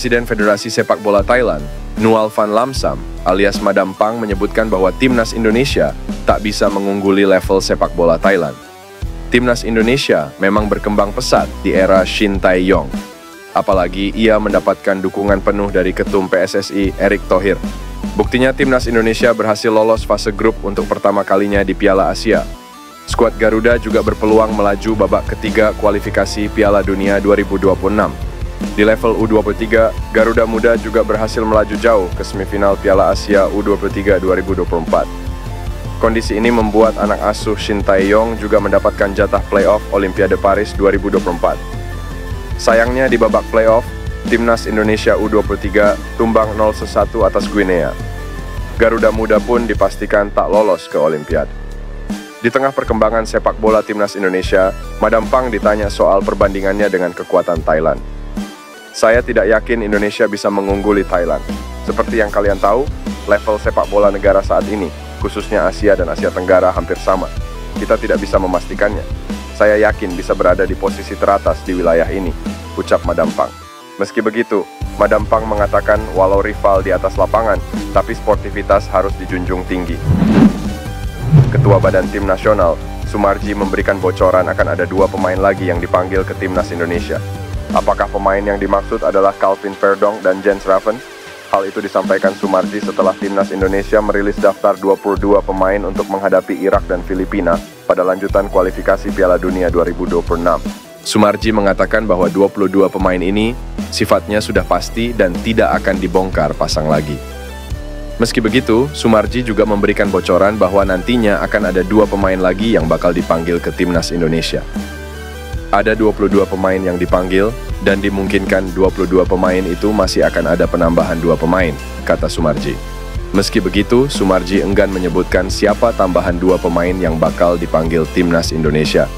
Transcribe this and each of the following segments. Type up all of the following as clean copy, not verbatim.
Presiden Federasi Sepak Bola Thailand, Nual Van Lamsam, alias Madam Pang menyebutkan bahwa Timnas Indonesia tak bisa mengungguli level sepak bola Thailand. Timnas Indonesia memang berkembang pesat di era Shin Tae-yong. Apalagi ia mendapatkan dukungan penuh dari Ketum PSSI Erick Thohir. Buktinya Timnas Indonesia berhasil lolos fase grup untuk pertama kalinya di Piala Asia. Skuad Garuda juga berpeluang melaju babak ketiga kualifikasi Piala Dunia 2026. Di level U23, Garuda Muda juga berhasil melaju jauh ke semifinal Piala Asia U23 2024. Kondisi ini membuat anak asuh Shin Tae-yong juga mendapatkan jatah playoff Olimpiade Paris 2024. Sayangnya di babak playoff, Timnas Indonesia U23 tumbang 0-1 atas Guinea. Garuda Muda pun dipastikan tak lolos ke Olimpiade. Di tengah perkembangan sepak bola Timnas Indonesia, Madam Pang ditanya soal perbandingannya dengan kekuatan Thailand. Saya tidak yakin Indonesia bisa mengungguli Thailand. Seperti yang kalian tahu, level sepak bola negara saat ini, khususnya Asia dan Asia Tenggara hampir sama. Kita tidak bisa memastikannya. Saya yakin bisa berada di posisi teratas di wilayah ini, ucap Madam Pang. Meski begitu, Madam Pang mengatakan walau rival di atas lapangan, tapi sportivitas harus dijunjung tinggi. Ketua Badan Tim Nasional, Sumarji memberikan bocoran akan ada 2 pemain lagi yang dipanggil ke Timnas Indonesia. Apakah pemain yang dimaksud adalah Calvin Verdong dan Jens Raven? Hal itu disampaikan Sumarji setelah Timnas Indonesia merilis daftar 22 pemain untuk menghadapi Irak dan Filipina pada lanjutan kualifikasi Piala Dunia 2026. Sumarji mengatakan bahwa 22 pemain ini sifatnya sudah pasti dan tidak akan dibongkar pasang lagi. Meski begitu, Sumarji juga memberikan bocoran bahwa nantinya akan ada 2 pemain lagi yang bakal dipanggil ke Timnas Indonesia. Ada 22 pemain yang dipanggil, dan dimungkinkan 22 pemain itu masih akan ada penambahan 2 pemain, kata Sumarji. Meski begitu, Sumarji enggan menyebutkan siapa tambahan 2 pemain yang bakal dipanggil Timnas Indonesia.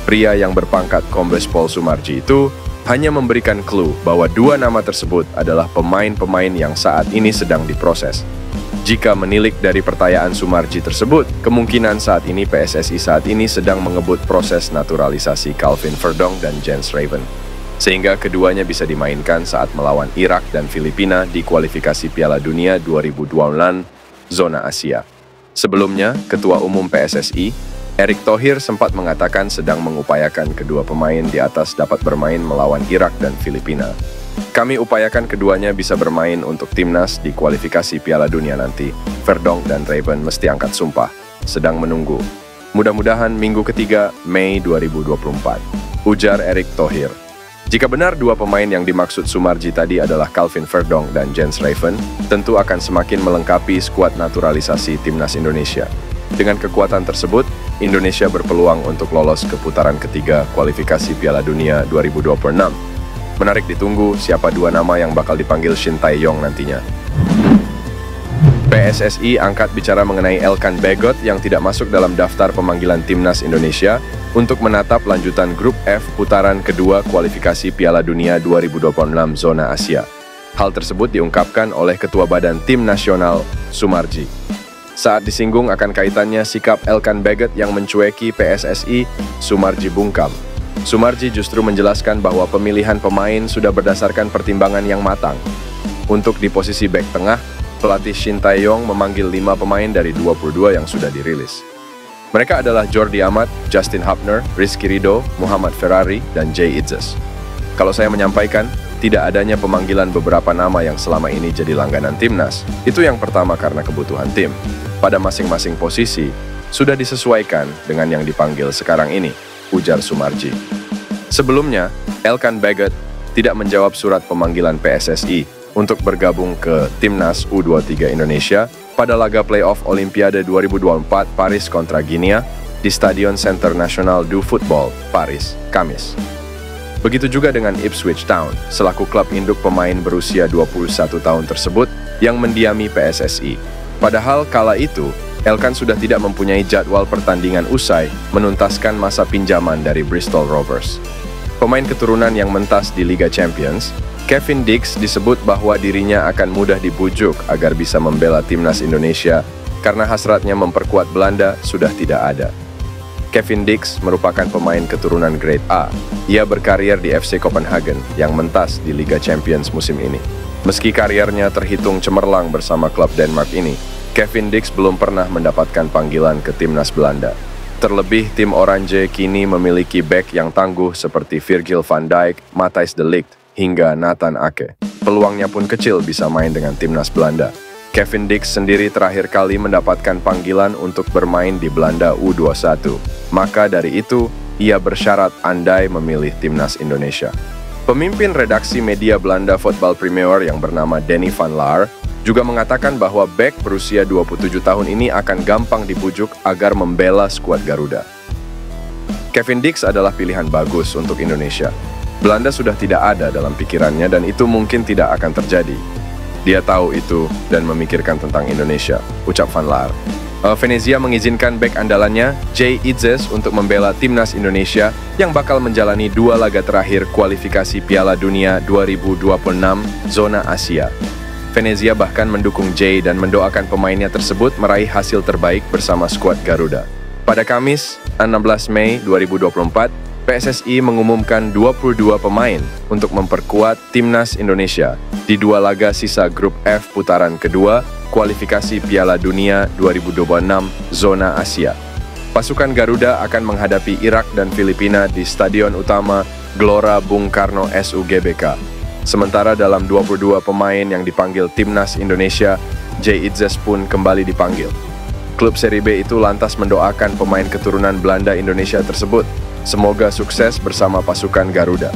Pria yang berpangkat Kombes Pol Sumarji itu hanya memberikan clue bahwa 2 nama tersebut adalah pemain-pemain yang saat ini sedang diproses. Jika menilik dari pertanyaan Sumarji tersebut, kemungkinan saat ini PSSI saat ini sedang mengebut proses naturalisasi Calvin Verdong dan Jens Raven, sehingga keduanya bisa dimainkan saat melawan Irak dan Filipina di kualifikasi Piala Dunia 2026 zona Asia. Sebelumnya, Ketua Umum PSSI, Erick Thohir sempat mengatakan sedang mengupayakan kedua pemain di atas dapat bermain melawan Irak dan Filipina. Kami upayakan keduanya bisa bermain untuk Timnas di kualifikasi Piala Dunia nanti. Verdong dan Raven mesti angkat sumpah. Sedang menunggu. Mudah-mudahan minggu ketiga Mei 2024. Ujar Erick Thohir. Jika benar 2 pemain yang dimaksud Sumarji tadi adalah Calvin Verdong dan Jens Raven, tentu akan semakin melengkapi skuad naturalisasi Timnas Indonesia. Dengan kekuatan tersebut, Indonesia berpeluang untuk lolos ke putaran ketiga kualifikasi Piala Dunia 2026. Menarik ditunggu siapa 2 nama yang bakal dipanggil Shin Tae-yong nantinya. PSSI angkat bicara mengenai Elkan Bagot yang tidak masuk dalam daftar pemanggilan Timnas Indonesia untuk menatap lanjutan grup F putaran kedua kualifikasi Piala Dunia 2026 zona Asia. Hal tersebut diungkapkan oleh Ketua Badan Tim Nasional, Sumarji. Saat disinggung akan kaitannya sikap Elkan Bagot yang mencueki PSSI, Sumarji bungkam. Sumarji justru menjelaskan bahwa pemilihan pemain sudah berdasarkan pertimbangan yang matang. Untuk di posisi bek tengah, pelatih Shin Tae-yong memanggil 5 pemain dari 22 yang sudah dirilis. Mereka adalah Jordi Amat, Justin Hapner, Rizky Ridho, Muhammad Ferrari, dan Jay Itzes. Kalau saya menyampaikan, tidak adanya pemanggilan beberapa nama yang selama ini jadi langganan Timnas, itu yang pertama karena kebutuhan tim. Pada masing-masing posisi, sudah disesuaikan dengan yang dipanggil sekarang ini, ujar Sumarji. Sebelumnya, Elkan Bagot tidak menjawab surat pemanggilan PSSI untuk bergabung ke Timnas U23 Indonesia pada laga playoff Olimpiade 2024 Paris kontra Guinea di Stadion Centre National du Football, Paris, Kamis. Begitu juga dengan Ipswich Town, selaku klub induk pemain berusia 21 tahun tersebut yang mendiami PSSI. Padahal kala itu, Elkan sudah tidak mempunyai jadwal pertandingan usai menuntaskan masa pinjaman dari Bristol Rovers. Pemain keturunan yang mentas di Liga Champions, Kevin Dix disebut bahwa dirinya akan mudah dibujuk agar bisa membela Timnas Indonesia karena hasratnya memperkuat Belanda sudah tidak ada. Kevin Dix merupakan pemain keturunan Grade A. Ia berkarir di FC Copenhagen yang mentas di Liga Champions musim ini. Meski karirnya terhitung cemerlang bersama klub Denmark ini, Kevin Dix belum pernah mendapatkan panggilan ke timnas Belanda. Terlebih, tim Oranje kini memiliki bek yang tangguh seperti Virgil van Dijk, Matthijs de Ligt, hingga Nathan Ake. Peluangnya pun kecil bisa main dengan timnas Belanda. Kevin Dix sendiri terakhir kali mendapatkan panggilan untuk bermain di Belanda U21. Maka dari itu, ia bersyarat andai memilih timnas Indonesia. Pemimpin redaksi media Belanda Voetbal Premier yang bernama Danny van Laar juga mengatakan bahwa bek berusia 27 tahun ini akan gampang dibujuk agar membela skuad Garuda. Kevin Dix adalah pilihan bagus untuk Indonesia. Belanda sudah tidak ada dalam pikirannya dan itu mungkin tidak akan terjadi. Dia tahu itu dan memikirkan tentang Indonesia, ucap Van Laar. Venezia mengizinkan bek andalannya, Jay Itzes, untuk membela timnas Indonesia yang bakal menjalani 2 laga terakhir kualifikasi Piala Dunia 2026 zona Asia. Venezia bahkan mendukung Jay dan mendoakan pemainnya tersebut meraih hasil terbaik bersama skuad Garuda. Pada Kamis, 16 Mei 2024, PSSI mengumumkan 22 pemain untuk memperkuat timnas Indonesia di 2 laga sisa grup F putaran kedua kualifikasi Piala Dunia 2026 zona Asia. Pasukan Garuda akan menghadapi Irak dan Filipina di Stadion Utama Gelora Bung Karno SUGBK. Sementara dalam 22 pemain yang dipanggil timnas Indonesia, Jay Itzes pun kembali dipanggil. Klub Serie B itu lantas mendoakan pemain keturunan Belanda Indonesia tersebut semoga sukses bersama pasukan Garuda.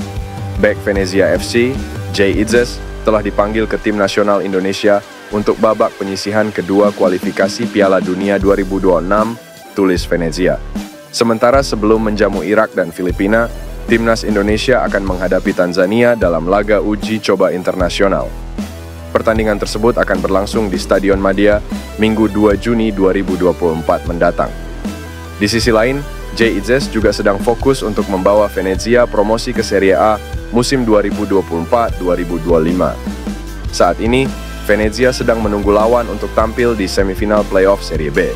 Bek Venezia FC, Jay Itzes, telah dipanggil ke tim nasional Indonesia untuk babak penyisihan kedua kualifikasi Piala Dunia 2026, tulis Venezia. Sementara sebelum menjamu Irak dan Filipina, timnas Indonesia akan menghadapi Tanzania dalam laga uji coba internasional. Pertandingan tersebut akan berlangsung di Stadion Madia, Minggu 2 Juni 2024 mendatang. Di sisi lain, Jay Itzes juga sedang fokus untuk membawa Venezia promosi ke Serie A musim 2024-2025. Saat ini, Venezia sedang menunggu lawan untuk tampil di semifinal playoff Serie B.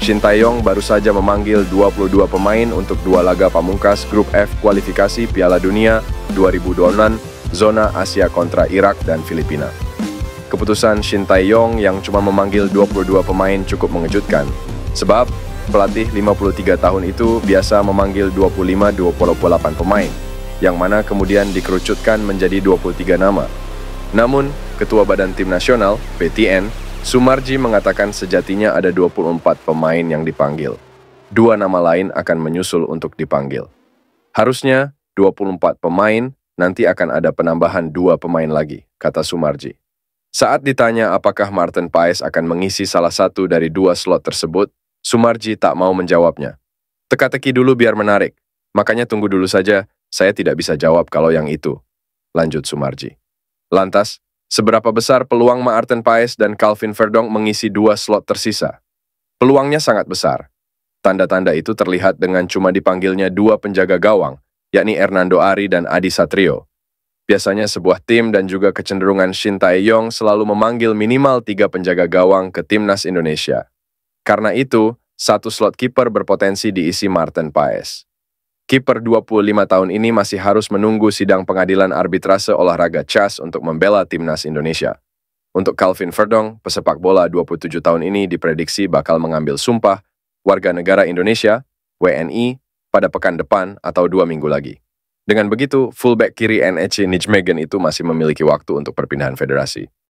Shin Tae-yong baru saja memanggil 22 pemain untuk 2 laga pamungkas grup F kualifikasi Piala Dunia 2026 zona Asia kontra Irak dan Filipina. Keputusan Shin Tae-yong yang cuma memanggil 22 pemain cukup mengejutkan, sebab pelatih 53 tahun itu biasa memanggil 25-28 pemain, yang mana kemudian dikerucutkan menjadi 23 nama. Namun, Ketua Badan Tim Nasional, BTN, Sumarji mengatakan sejatinya ada 24 pemain yang dipanggil. 2 nama lain akan menyusul untuk dipanggil. Harusnya 24 pemain, nanti akan ada penambahan 2 pemain lagi, kata Sumarji. Saat ditanya apakah Maarten Paes akan mengisi salah satu dari 2 slot tersebut, Sumarji tak mau menjawabnya. Teka-teki dulu biar menarik, makanya tunggu dulu saja, saya tidak bisa jawab kalau yang itu, lanjut Sumarji. Lantas, seberapa besar peluang Maarten Paes dan Calvin Verdonk mengisi 2 slot tersisa? Peluangnya sangat besar. Tanda-tanda itu terlihat dengan cuma dipanggilnya 2 penjaga gawang, yakni Hernando Ari dan Adi Satrio. Biasanya sebuah tim dan juga kecenderungan Shin Tae-yong selalu memanggil minimal 3 penjaga gawang ke timnas Indonesia. Karena itu, 1 slot kiper berpotensi diisi Maarten Paes. Kiper 25 tahun ini masih harus menunggu sidang pengadilan arbitrase olahraga CAS untuk membela timnas Indonesia. Untuk Calvin Verdonk, pesepak bola 27 tahun ini diprediksi bakal mengambil sumpah warga negara Indonesia, WNI, pada pekan depan atau 2 minggu lagi. Dengan begitu, fullback kiri NEC Nijmegen itu masih memiliki waktu untuk perpindahan federasi.